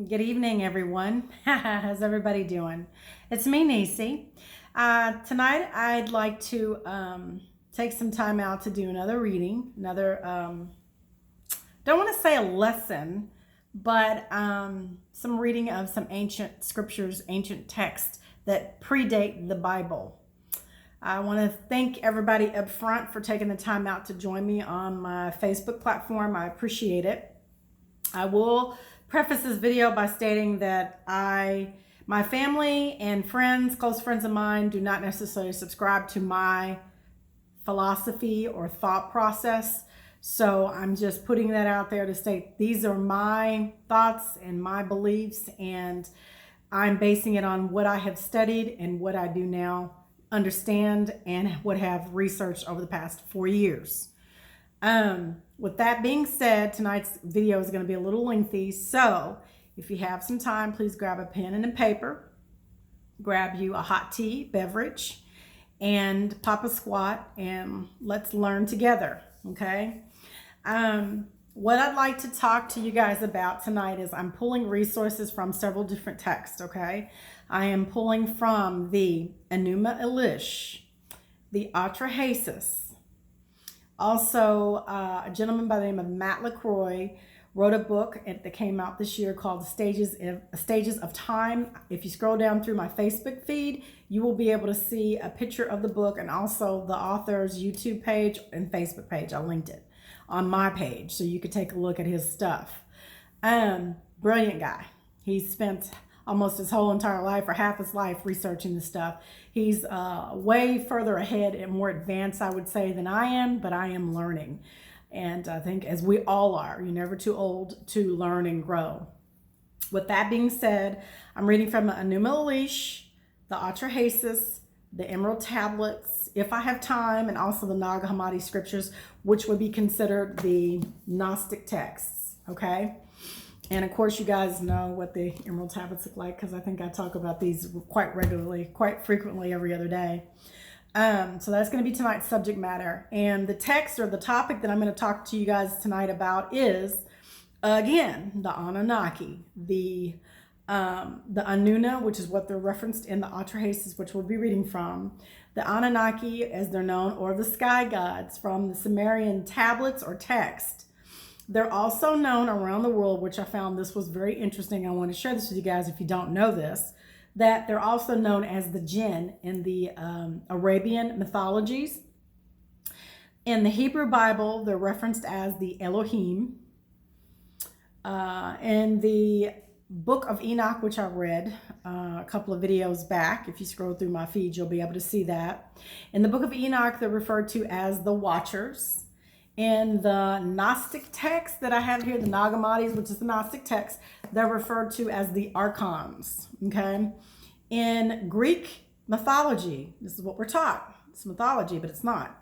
Good evening, everyone. How's everybody doing? It's me, Nisi. Tonight, I'd like to take some time out to do another reading, don't want to say a lesson, but some reading of some ancient scriptures, ancient texts that predate the Bible. I want to thank everybody up front for taking the time out to join me on my Facebook platform. I appreciate it. I will preface this video by stating that my family and friends, close friends of mine, do not necessarily subscribe to my philosophy or thought process. So I'm just putting that out there to state these are my thoughts and my beliefs, and I'm basing it on what I have studied and what I do now understand and what have researched over the past 4 years. With that being said, tonight's video is going to be a little lengthy, so if you have some time, please grab a pen and a paper, grab you a hot tea beverage, and pop a squat, and let's learn together, okay? What I'd like to talk to you guys about tonight is I'm pulling resources from several different texts, okay? I am pulling from the Enuma Elish, the Atrahasis. Also, a gentleman by the name of Matt LaCroix wrote a book that came out this year called Stages of Time. If you scroll down through my Facebook feed, you will be able to see a picture of the book and also the author's YouTube page and Facebook page. I linked it on my page so you could take a look at his stuff. Brilliant guy. He spent almost his whole entire life or half his life researching this stuff. He's way further ahead and more advanced, I would say, than I am, but I am learning. And I think as we all are, you're never too old to learn and grow. With that being said, I'm reading from the Enuma Elish, the Atrahasis, the Emerald Tablets, if I have time, and also the Nag Hammadi scriptures, which would be considered the Gnostic texts, okay? And of course, you guys know what the Emerald Tablets look like because I think I talk about these quite regularly, quite frequently every other day. So that's going to be tonight's subject matter. And the text or the topic that I'm going to talk to you guys tonight about is, again, the Anunnaki, the Anuna, which is what they're referenced in the Atrahasis, which we'll be reading from, the Anunnaki, as they're known, or the sky gods from the Sumerian tablets or text. They're also known around the world, which I found this was very interesting. I want to share this with you guys if you don't know this, that they're also known as the jinn in the Arabian mythologies. In the Hebrew Bible, they're referenced as the Elohim. In the Book of Enoch, which I read a couple of videos back, if you scroll through my feed, you'll be able to see that. In the Book of Enoch, they're referred to as the Watchers. In the Gnostic text that I have here, the Nag Hammadi, which is the Gnostic text, they're referred to as the Archons, okay? In Greek mythology, this is what we're taught. It's mythology, but it's not.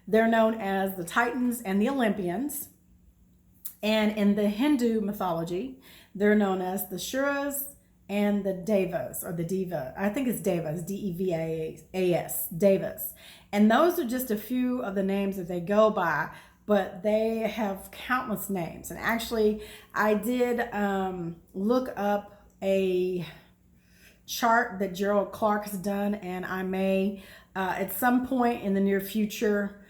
They're known as the Titans and the Olympians. And in the Hindu mythology, they're known as the Shuras and the Devas, or the Diva. I think it's Devas, D-E-V-A-S, Devas. And those are just a few of the names that they go by, but they have countless names. And actually, I did look up a chart that Gerald Clark has done, and I may, at some point in the near future,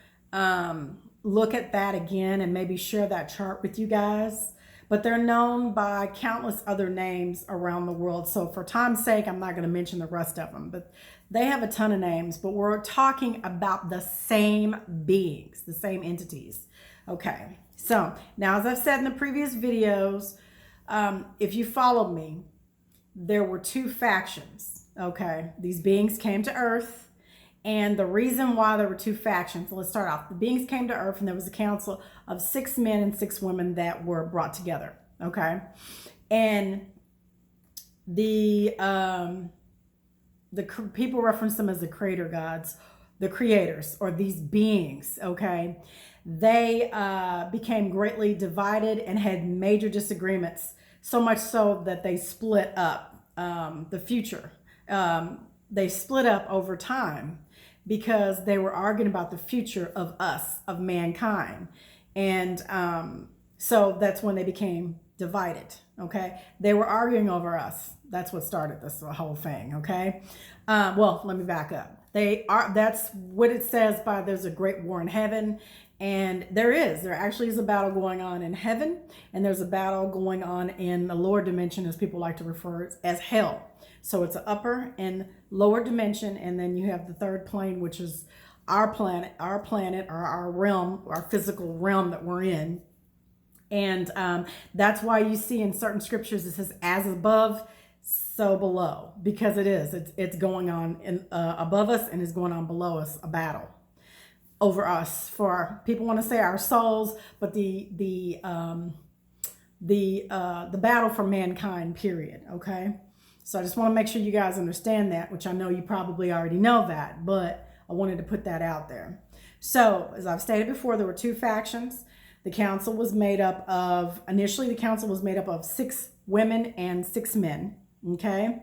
look at that again and maybe share that chart with you guys. But they're known by countless other names around the world. So for time's sake, I'm not going to mention the rest of them, but they have a ton of names, but we're talking about the same beings, the same entities. Okay, so now as I've said in the previous videos, if you followed me, there were two factions, okay? These beings came to Earth, and the reason why there were two factions, let's start off. The beings came to Earth, and there was a council of 6 men and 6 women that were brought together, okay? And the people reference them as the creator gods, the creators, or these beings, okay? They became greatly divided and had major disagreements, so much so that they split up the future. They split up over time because they were arguing about the future of us, of mankind. And So that's when they became divided. Okay. They were arguing over us. That's what started this whole thing. Okay. Well, let me back up. That's what it says by there's a great war in heaven. And there actually is a battle going on in heaven, and there's a battle going on in the lower dimension, as people like to refer it as hell. So it's an upper and lower dimension, and then you have the third plane, which is our planet, or our realm, our physical realm that we're in. And that's why you see in certain scriptures it says, as above, so below, because it's going on above us, and is going on below us, a battle over us, for people want to say our souls, but the battle for mankind, period. Okay. So I just want to make sure you guys understand that, which I know you probably already know that, but I wanted to put that out there. So as I've stated before, there were two factions. The council was made up of, initially the council was made up of 6 women and 6 men. Okay.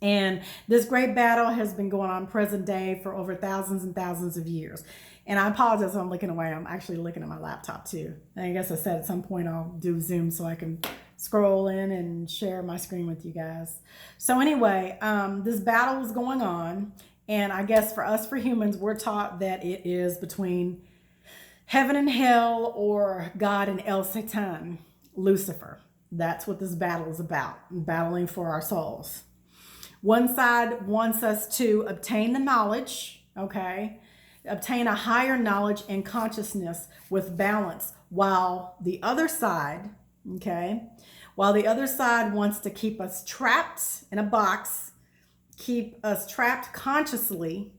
And this great battle has been going on present day for over thousands and thousands of years. And I apologize if I'm looking away. I'm actually looking at my laptop too. I guess I said at some point I'll do Zoom so I can scroll in and share my screen with you guys. So anyway, this battle was going on. And I guess for us, for humans, we're taught that it is between heaven and hell, or God and El Satan, Lucifer. That's what this battle is about, battling for our souls. One side wants us to obtain the knowledge, okay? Obtain a higher knowledge and consciousness with balance, while the other side, okay? While the other side wants to keep us trapped in a box, keep us trapped consciously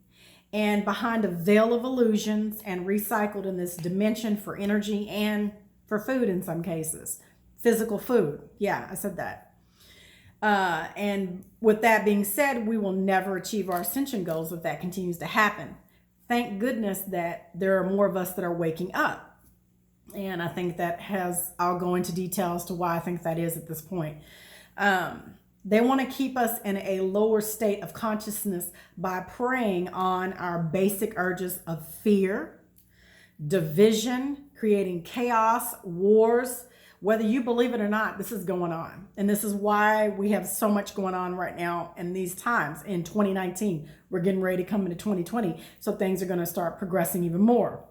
and behind a veil of illusions, and recycled in this dimension for energy and for food in some cases. Physical food. Yeah, I said that. And with that being said, we will never achieve our ascension goals if that continues to happen. Thank goodness that there are more of us that are waking up. And I think I'll go into detail as to why I think that is at this point. They want to keep us in a lower state of consciousness by preying on our basic urges of fear, division, creating chaos, wars. Whether you believe it or not, this is going on. And this is why we have so much going on right now in these times. In 2019, we're getting ready to come into 2020. So things are going to start progressing even more.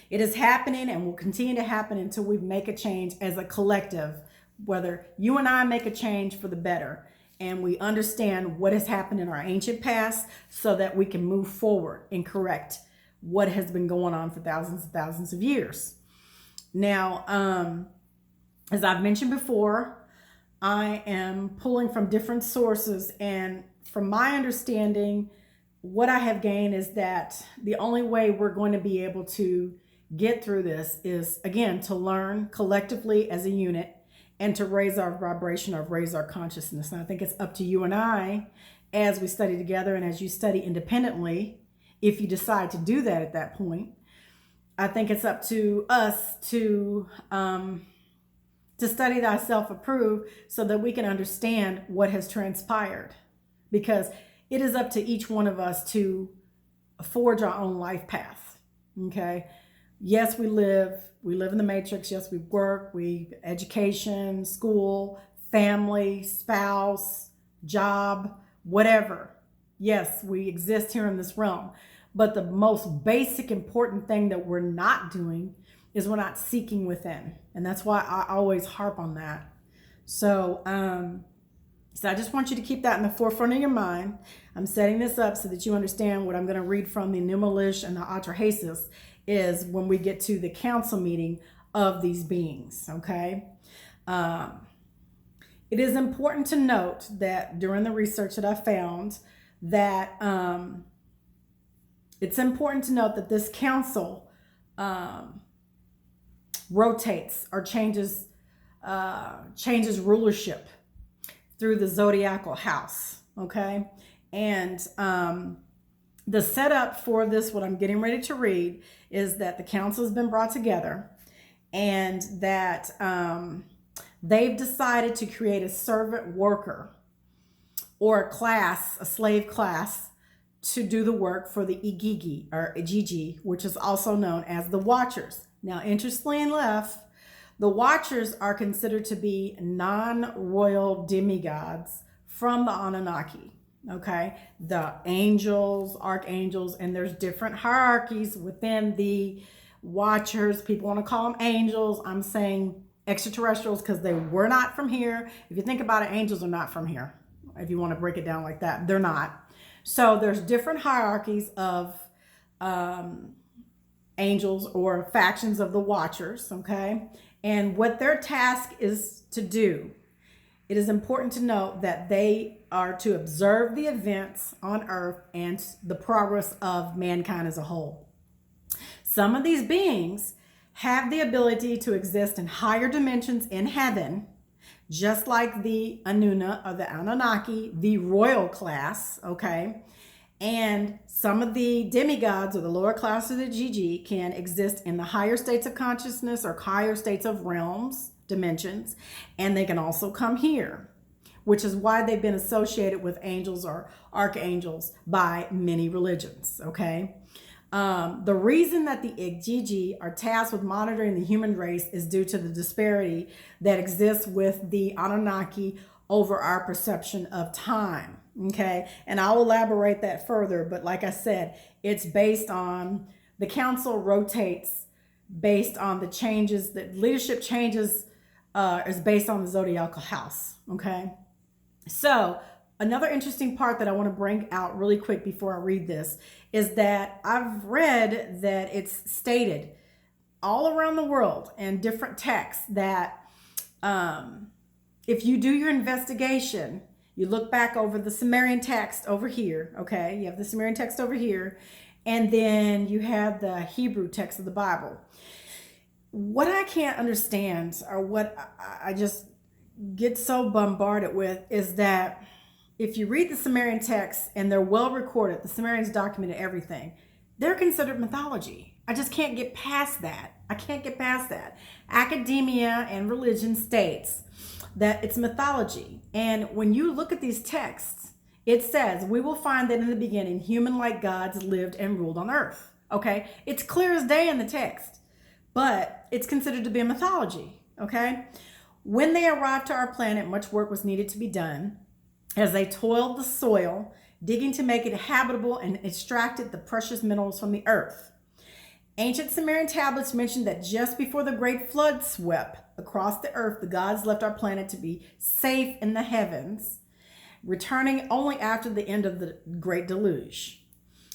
It is happening and will continue to happen until we make a change as a collective. Whether you and I make a change for the better, and we understand what has happened in our ancient past, so that we can move forward and correct what has been going on for thousands and thousands of years. Now, as I've mentioned before, I am pulling from different sources, and from my understanding, what I have gained is that the only way we're going to be able to get through this is, again, to learn collectively as a unit, and to raise our vibration, or raise our consciousness. And I think it's up to you and I, as we study together and as you study independently, if you decide to do that at that point. I think it's up to us to study thyself approved, so that we can understand what has transpired. Because it is up to each one of us to forge our own life path. Okay. Yes, we live in the matrix. Yes, we work, education, school, family, spouse, job, whatever. Yes, we exist here in this realm. But the most basic important thing that we're not doing is we're not seeking within. And that's why I always harp on that. So I just want you to keep that in the forefront of your mind. I'm setting this up so that you understand what I'm going to read from the Enuma, Elish, and the Atrahasis is when we get to the council meeting of these beings, okay? It is important to note that during the research that I found that it's important to note that this council rotates or changes rulership through the zodiacal house, okay? And the setup for this, what I'm getting ready to read, is that the council has been brought together, and that they've decided to create a servant worker, or a class, a slave class, to do the work for the Igigi, or Igigi, which is also known as the Watchers. Now, interestingly enough, The Watchers are considered to be non-royal demigods from the Anunnaki. Okay, the angels, archangels, and there's different hierarchies within the Watchers. People want to call them angels. I'm saying extraterrestrials because they were not from here. If you think about it, angels are not from here. If you want to break it down like that, they're not. So there's different hierarchies of angels or factions of the Watchers, okay? And what their task is to do, it is important to note that they are to observe the events on earth and the progress of mankind as a whole. Some of these beings have the ability to exist in higher dimensions in heaven, just like the Enuma or the Anunnaki, the royal class, okay? And some of the demigods or the lower class of the GG can exist in the higher states of consciousness or higher states of realms, dimensions, and they can also come here, which is why they've been associated with angels or archangels by many religions, okay? The reason that the Igigi are tasked with monitoring the human race is due to the disparity that exists with the Anunnaki over our perception of time, okay? And I'll elaborate that further, but like I said, it's based on, the council rotates based on the changes, that leadership changes is based on the zodiacal house, okay? So another interesting part that I want to bring out really quick before I read this is that I've read that it's stated all around the world in different texts that if you do your investigation, you look back over the Sumerian text over here, okay? You have the Sumerian text over here, and then you have the Hebrew text of the Bible. What I can't understand, or what I just get so bombarded with, is that if you read the Sumerian texts and they're well recorded, the Sumerians documented everything, they're considered mythology. I just can't get past that. I can't get past that. Academia and religion states that it's mythology. And when you look at these texts, it says, we will find that in the beginning, human-like gods lived and ruled on earth. Okay? It's clear as day in the text, but it's considered to be a mythology. Okay? When they arrived to our planet, much work was needed to be done as they toiled the soil, digging to make it habitable and extracted the precious minerals from the earth. Ancient Sumerian tablets mention that just before the great flood swept across the earth, the gods left our planet to be safe in the heavens, returning only after the end of the great deluge.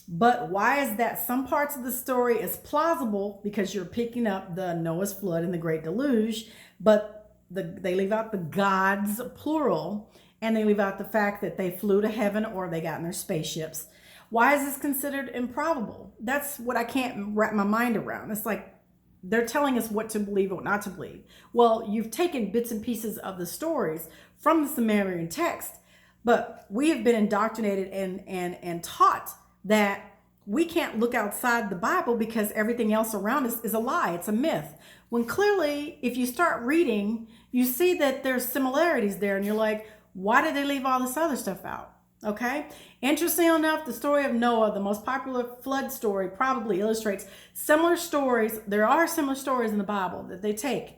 But why is that? Some parts of the story is plausible because you're picking up the Noah's flood and the great deluge, but they leave out the gods, plural, and they leave out the fact that they flew to heaven or they got in their spaceships. Why is this considered improbable? That's what I can't wrap my mind around. It's like they're telling us what to believe or what not to believe. Well, you've taken bits and pieces of the stories from the Sumerian text, but we have been indoctrinated and taught that we can't look outside the Bible because everything else around us is a lie. It's a myth. When clearly, if you start reading, you see that there's similarities there, and you're like, why did they leave all this other stuff out? Okay. Interesting enough, the story of Noah, the most popular flood story, probably illustrates similar stories. There are similar stories in the Bible that they take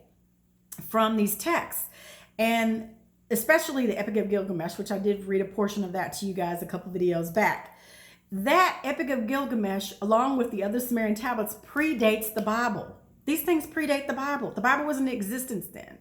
from these texts, and especially the Epic of Gilgamesh, which I did read a portion of that to you guys a couple videos back. That Epic of Gilgamesh, along with the other Sumerian tablets, predates the Bible. These things predate the Bible. The Bible wasn't in existence then.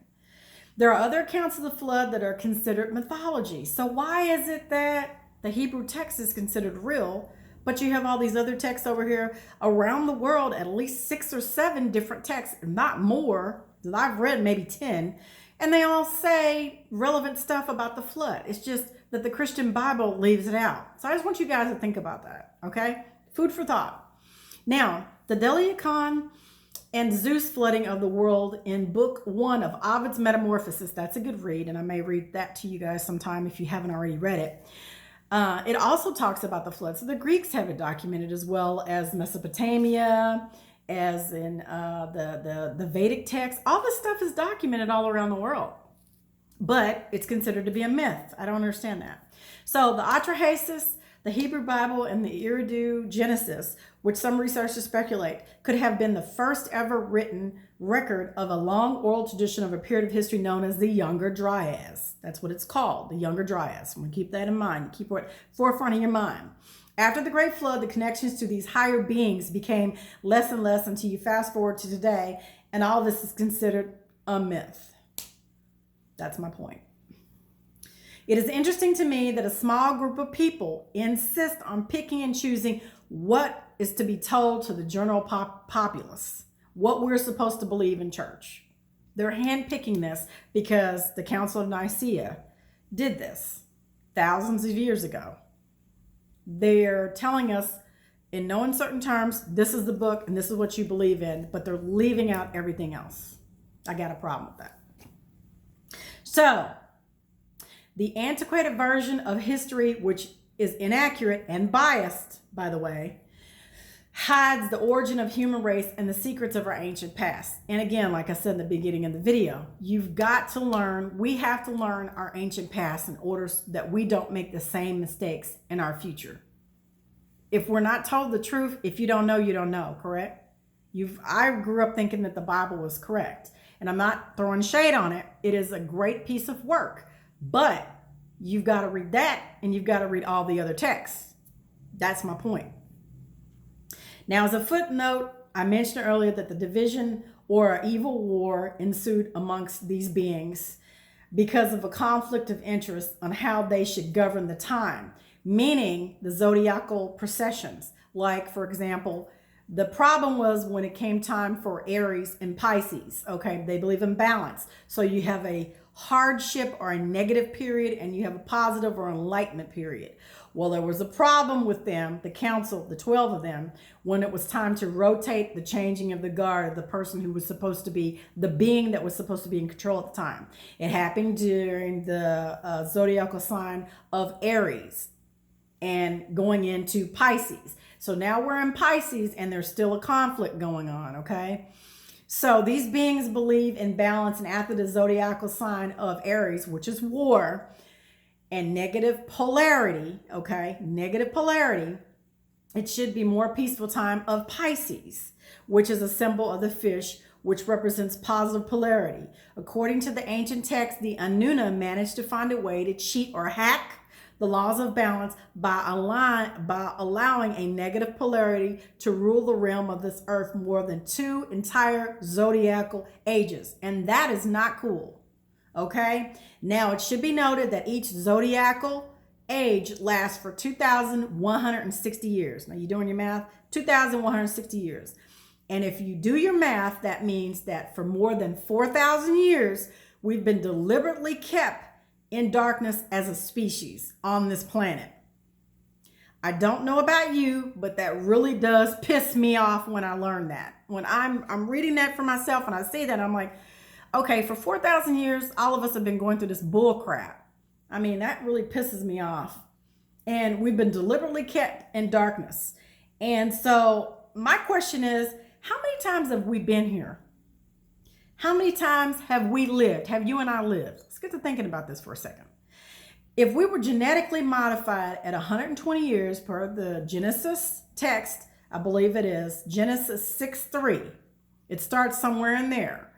There are other accounts of the flood that are considered mythology. So why is it that the Hebrew text is considered real, but you have all these other texts over here around the world, at least 6 or 7 different texts, not more, that I've read maybe 10, and they all say relevant stuff about the flood. It's just that the Christian Bible leaves it out. So I just want you guys to think about that, okay? Food for thought. Now, the Deliacon and Zeus flooding of the world in book 1 of Ovid's Metamorphosis. That's a good read, and I may read that to you guys sometime if you haven't already read it. It also talks about the flood. So the Greeks have it documented, as well as Mesopotamia, as in the Vedic text. All this stuff is documented all around the world, but it's considered to be a myth. I don't understand that. So the Atrahasis, The Hebrew Bible and the Urdu Genesis, which some researchers speculate could have been the first ever written record of a long oral tradition of a period of history known as the Younger Dryas. That's what it's called, the Younger Dryas. I'm going to keep that in mind. Keep it forefront of your mind. After the Great Flood, the connections to these higher beings became less and less until you fast forward to today, and all this is considered a myth. That's my point. It is interesting to me that a small group of people insist on picking and choosing what is to be told to the general populace, what we're supposed to believe in church. They're handpicking this because the Council of Nicaea did this thousands of years ago. They're telling us in no uncertain terms, this is the book and this is what you believe in, but they're leaving out everything else. I got a problem with that. So, the antiquated version of history, which is inaccurate and biased, by the way, hides the origin of human race and the secrets of our ancient past. And again, like I said in the beginning of the video, you've got to learn, we have to learn our ancient past in order that we don't make the same mistakes in our future. If we're not told the truth, if you don't know, you don't know, correct? I grew up thinking that the Bible was correct. And I'm not throwing shade on it. It is a great piece of work. But you've got to read that and you've got to read all the other texts. That's my point. Now, as a footnote, I mentioned earlier that the division or evil war ensued amongst these beings because of a conflict of interest on how they should govern the time, meaning the zodiacal processions. Like, for example, the problem was when it came time for Aries and Pisces, okay? They believe in balance. So you have a hardship or a negative period and you have a positive or enlightenment period. Well, there was a problem with them, the council, the 12 of them, when it was time to rotate the changing of the guard, the person who was supposed to be, the being that was supposed to be in control at the time. It happened during the zodiacal sign of Aries and going into Pisces. So now we're in Pisces and there's still a conflict going on, okay? So these beings believe in balance, and after the zodiacal sign of Aries, which is war, and negative polarity, okay? Negative polarity, it should be more peaceful time of Pisces, which is a symbol of the fish, which represents positive polarity. According to the ancient text, the Enuma managed to find a way to cheat or hack the laws of balance by allowing a negative polarity to rule the realm of this earth more than 2 entire zodiacal ages. And that is not cool, okay? Now, it should be noted that each zodiacal age lasts for 2,160 years. Now, you doing your math? 2,160 years. And if you do your math, that means that for more than 4,000 years, we've been deliberately kept in darkness as a species on this planet. I don't know about you, but that really does piss me off when I learn that. When I'm reading that for myself and I see that, I'm like, okay, for 4,000 years, all of us have been going through this bull crap. I mean, that really pisses me off. And we've been deliberately kept in darkness. And so my question is, how many times have we been here? How many times have we lived? Have you and I lived? Let's get to thinking about this for a second. If we were genetically modified at 120 years per the Genesis text, I believe it is, Genesis 6:3. It starts somewhere in there.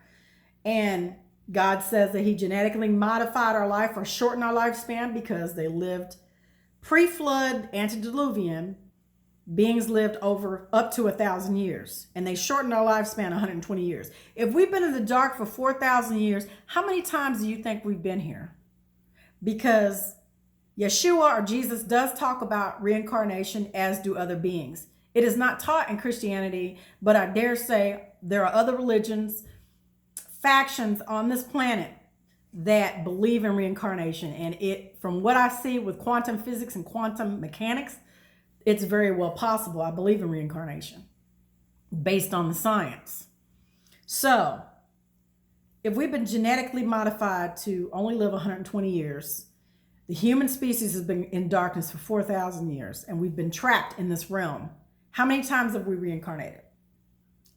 And God says that he genetically modified our life or shortened our lifespan because they lived pre-flood, antediluvian. Beings lived over up to 1,000 years, and they shortened our lifespan 120 years. If we've been in the dark for 4,000 years, how many times do you think we've been here? Because Yeshua or Jesus does talk about reincarnation, as do other beings. It is not taught in Christianity, but I dare say there are other religions, factions on this planet that believe in reincarnation. And it, from what I see with quantum physics and quantum mechanics, it's very well possible. I believe in reincarnation based on the science. So if we've been genetically modified to only live 120 years, the human species has been in darkness for 4,000 years, and we've been trapped in this realm. How many times have we reincarnated?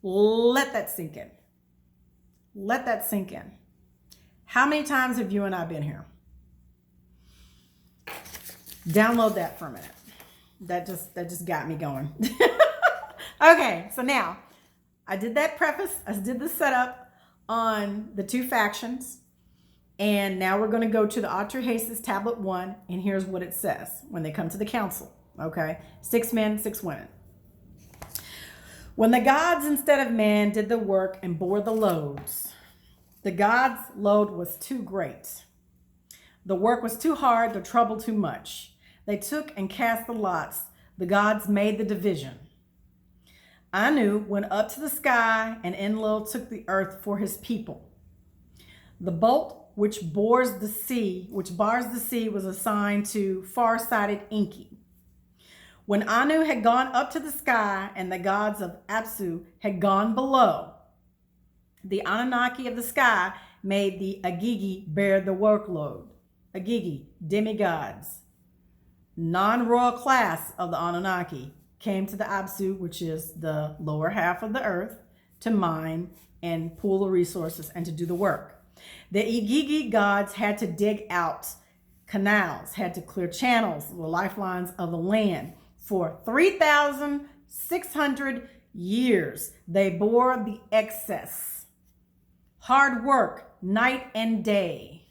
Let that sink in. Let that sink in. How many times have you and I been here? Download that for a minute. That just got me going. Okay, so now I did that preface. I did the setup on the two factions. And now we're going to go to the Atrahasis tablet 1. And here's what it says when they come to the council. Okay, 6 men, 6 women. When the gods instead of man did the work and bore the loads, the gods' load was too great. The work was too hard, the trouble too much. They took and cast the lots. The gods made the division. Anu went up to the sky, and Enlil took the earth for his people. The bolt which bars the sea was assigned to far-sighted Enki. When Anu had gone up to the sky and the gods of Apsu had gone below, the Anunnaki of the sky made the Agigi bear the workload. Agigi, demigods, non-royal class of the Anunnaki, came to the Apsu, which is the lower half of the earth, to mine and pool the resources and to do the work. The Igigi gods had to dig out canals, had to clear channels, the lifelines of the land. For 3,600 years, they bore the excess. Hard work, night and day.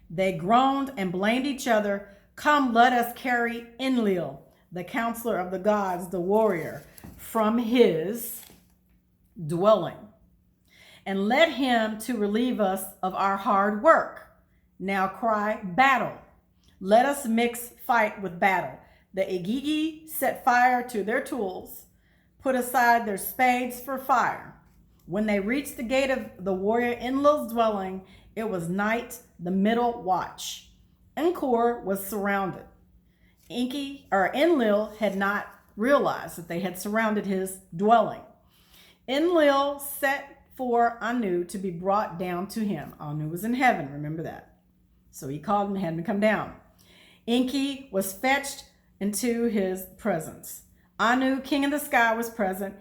They groaned and blamed each other. Come, let us carry Enlil, the counselor of the gods, the warrior, from his dwelling, and led him to relieve us of our hard work. Now cry, battle. Let us mix fight with battle. The Igigi set fire to their tools, put aside their spades for fire. When they reached the gate of the warrior Enlil's dwelling, it was night, the middle watch. Enkor was surrounded. Enlil had not realized that they had surrounded his dwelling. Enlil set for Anu to be brought down to him. Anu was in heaven, remember that. So he called him and had him come down. Enki was fetched into his presence. Anu, king of the sky, was present.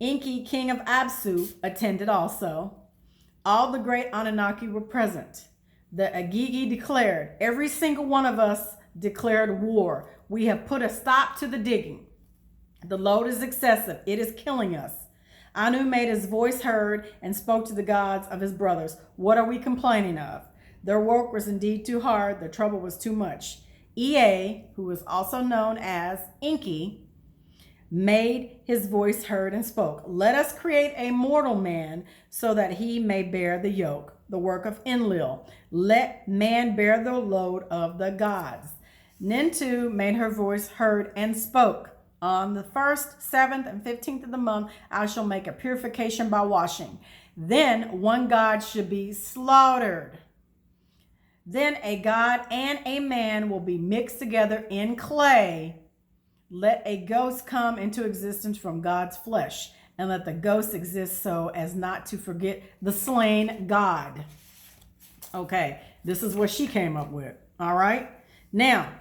Enki, king of Apsu, attended also. All the great Anunnaki were present. The Agigi declared, every single one of us declared war. We have put a stop to the digging. The load is excessive. It is killing us. Anu made his voice heard and spoke to the gods of his brothers. What are we complaining of? Their work was indeed too hard. Their trouble was too much. Ea, who was also known as Enki, made his voice heard and spoke. Let us create a mortal man so that he may bear the yoke, the work of Enlil. Let man bear the load of the gods. Nintu made her voice heard and spoke. On the 1st, 7th, and 15th of the month, I shall make a purification by washing. Then one god should be slaughtered. Then a god and a man will be mixed together in clay. Let a ghost come into existence from God's flesh, and let the ghost exist so as not to forget the slain God. Okay, this is what she came up with. All right. Now,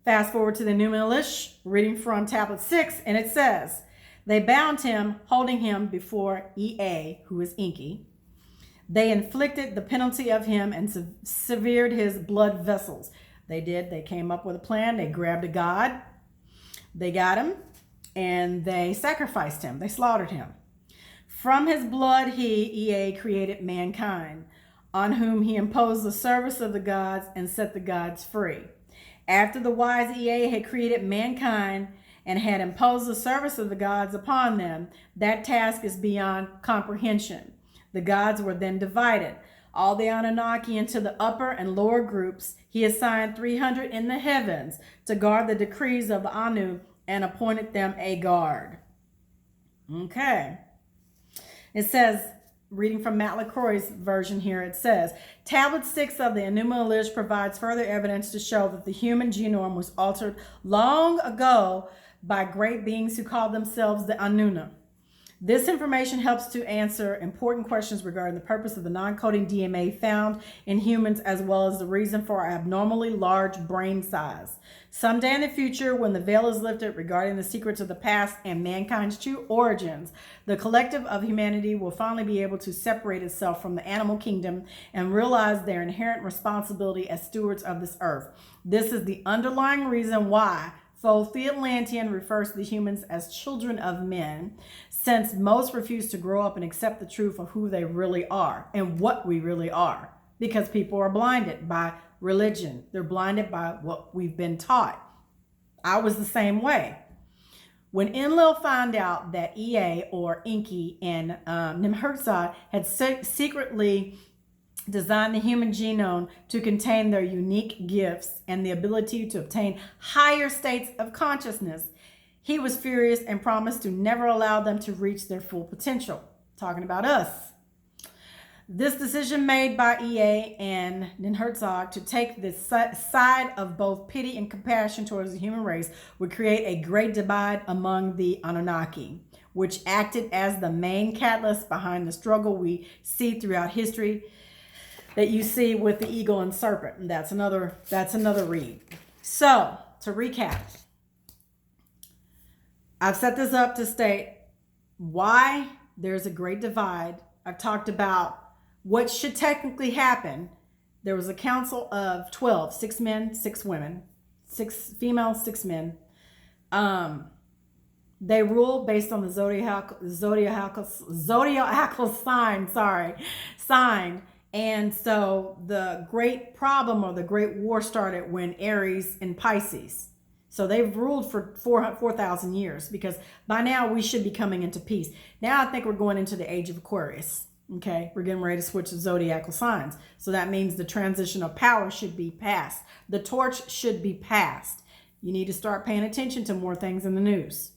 fast forward to the Enuma Elish, reading from tablet 6, and it says, they bound him, holding him before Ea, who is Enki. They inflicted the penalty of him and severed his blood vessels. They came up with a plan. They grabbed a god. They got him, and they sacrificed him. They slaughtered him. From his blood, Ea, created mankind, on whom he imposed the service of the gods and set the gods free. After the wise Ea had created mankind and had imposed the service of the gods upon them, that task is beyond comprehension. The gods were then divided, all the Anunnaki into the upper and lower groups. He assigned 300 in the heavens to guard the decrees of the Anu and appointed them a guard. Okay. It says, reading from Matt LaCroix's version here, it says, Tablet 6 of the Enuma Elish provides further evidence to show that the human genome was altered long ago by great beings who called themselves the Anuna. This information helps to answer important questions regarding the purpose of the non-coding DNA found in humans, as well as the reason for our abnormally large brain size. Someday in the future, when the veil is lifted regarding the secrets of the past and mankind's true origins, the collective of humanity will finally be able to separate itself from the animal kingdom and realize their inherent responsibility as stewards of this earth. This is the underlying reason why So the Atlantean refers to the humans as children of men, since most refuse to grow up and accept the truth of who they really are and what we really are, because people are blinded by religion. They're blinded by what we've been taught. I was the same way. When Enlil found out that Ea or Enki and Nimrod had secretly designed the human genome to contain their unique gifts and the ability to obtain higher states of consciousness, he was furious and promised to never allow them to reach their full potential. Talking about us. This decision made by Ea and Ninhursag to take the side of both pity and compassion towards the human race would create a great divide among the Anunnaki, which acted as the main catalyst behind the struggle we see throughout history that you see with the eagle and serpent. And that's another read. So, to recap, I've set this up to state why there's a great divide. I've talked about what should technically happen. There was a council of 12, 6 men, 6 women, 6 females, 6 men. They rule based on the zodiacal sign. And so the great problem or the great war started when Aries and Pisces. So they've ruled for 4,000 years, because by now we should be coming into peace. Now I think we're going into the age of Aquarius. Okay, we're getting ready to switch to zodiacal signs. So that means the transition of power should be passed. The torch should be passed. You need to start paying attention to more things in the news.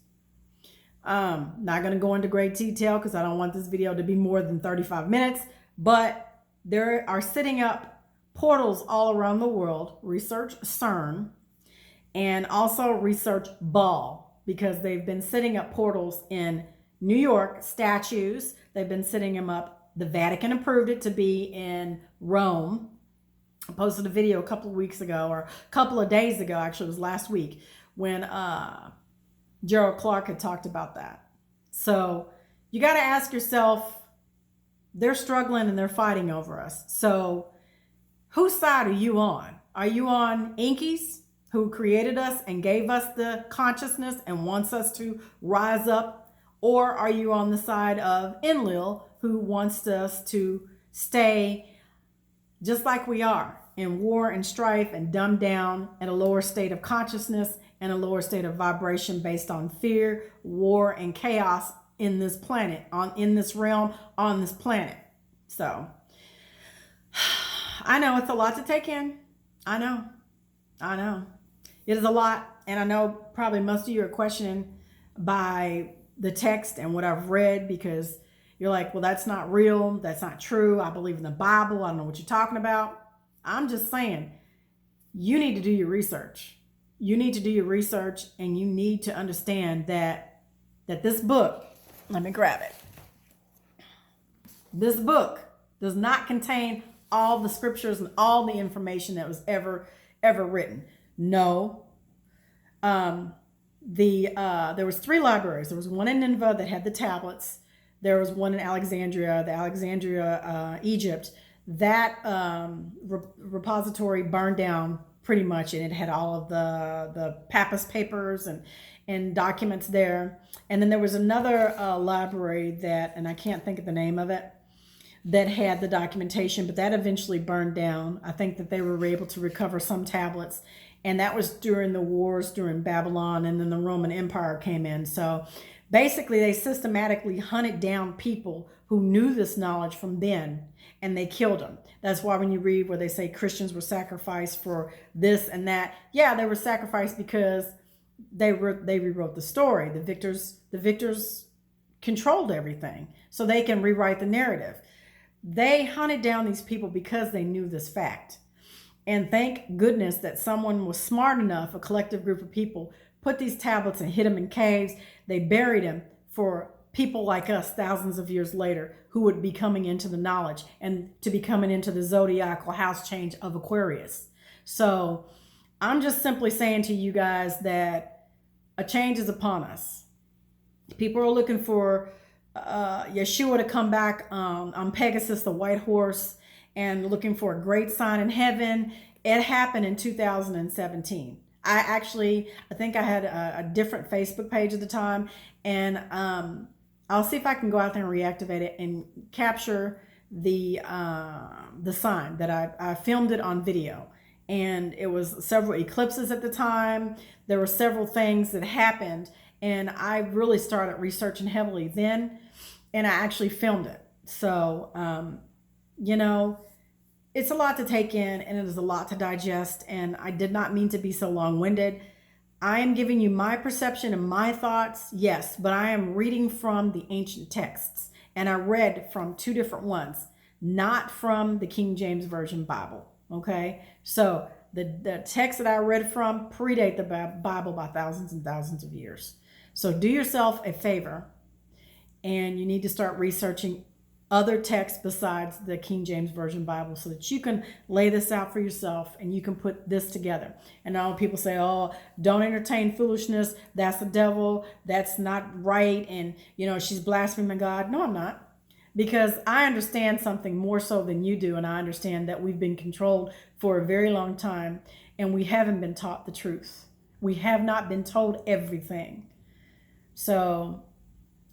Not going to go into great detail because I don't want this video to be more than 35 minutes. But there are setting up portals all around the world. Research CERN and also research Baal, because they've been setting up portals in New York, statues. They've been setting them up. The Vatican approved it to be in Rome. I posted a video a couple of weeks ago, or a couple of days ago, actually it was last week, when Gerald Clark had talked about that. So you got to ask yourself, they're struggling and they're fighting over us. So whose side are you on? Are you on Enki's, who created us and gave us the consciousness and wants us to rise up? Or are you on the side of Enlil, who wants us to stay just like we are, in war and strife and dumbed down at a lower state of consciousness and a lower state of vibration based on fear, war, and chaos in this planet, in this realm, on this planet? So I know it's a lot to take in. I know. It is a lot. And I know probably most of you are questioning by the text and what I've read, because you're like, well, that's not real. That's not true. I believe in the Bible. I don't know what you're talking about. I'm just saying, you need to do your research. You need to do your research, and you need to understand that this book, let me grab it. This book does not contain all the scriptures and all the information that was ever written. No. There was 3 libraries. There was one in Nineveh that had the tablets. There was one in Alexandria, Egypt. That repository burned down pretty much, and it had all of the papyrus papers and documents there. And then there was another library that, and I can't think of the name of it, that had the documentation, but that eventually burned down. I think that they were able to recover some tablets, and that was during the wars during Babylon, and then the Roman Empire came in. So basically, they systematically hunted down people who knew this knowledge from then, and they killed them. That's why when you read where they say Christians were sacrificed for this and that, yeah, they were sacrificed because they rewrote the story. The victors controlled everything, so they can rewrite the narrative. They hunted down these people because they knew this fact. And thank goodness that someone was smart enough, a collective group of people, put these tablets and hid them in caves. They buried them for people like us thousands of years later, who would be coming into the knowledge and to be coming into the zodiacal house change of Aquarius. So I'm just simply saying to you guys that a change is upon us. People are looking for Yeshua to come back on Pegasus, the white horse, and looking for a great sign in heaven. It happened in 2017. I think I had a different Facebook page at the time, and I'll see if I can go out there and reactivate it and capture the sign that I filmed it on video. And it was several eclipses at the time. There were several things that happened, and I really started researching heavily then, and I actually filmed it. So, you know, it's a lot to take in, and it is a lot to digest, and I did not mean to be so long-winded. I am giving you my perception and my thoughts, yes, but I am reading from the ancient texts, and I read from two different ones, not from the King James Version Bible, okay? So the text that I read from predate the Bible by thousands and thousands of years. So do yourself a favor, and you need to start researching other texts besides the King James Version Bible so that you can lay this out for yourself and you can put this together. And all people say, oh, don't entertain foolishness. That's the devil. That's not right. And, you know, she's blaspheming God. No, I'm not. Because I understand something more so than you do. And I understand that we've been controlled for a very long time and we haven't been taught the truth. We have not been told everything. So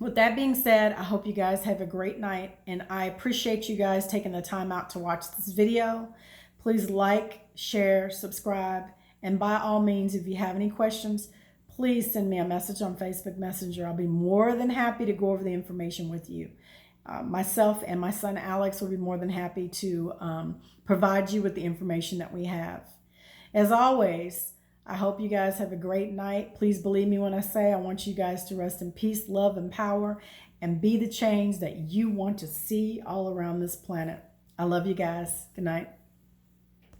with that being said, I hope you guys have a great night, and I appreciate you guys taking the time out to watch this video. Please like, share, subscribe, and by all means, if you have any questions, please send me a message on Facebook Messenger. I'll be more than happy to go over the information with you. Myself and my son Alex will be more than happy to provide you with the information that we have. As always, I hope you guys have a great night. Please believe me when I say I want you guys to rest in peace, love, and power, and be the change that you want to see all around this planet. I love you guys. Good night.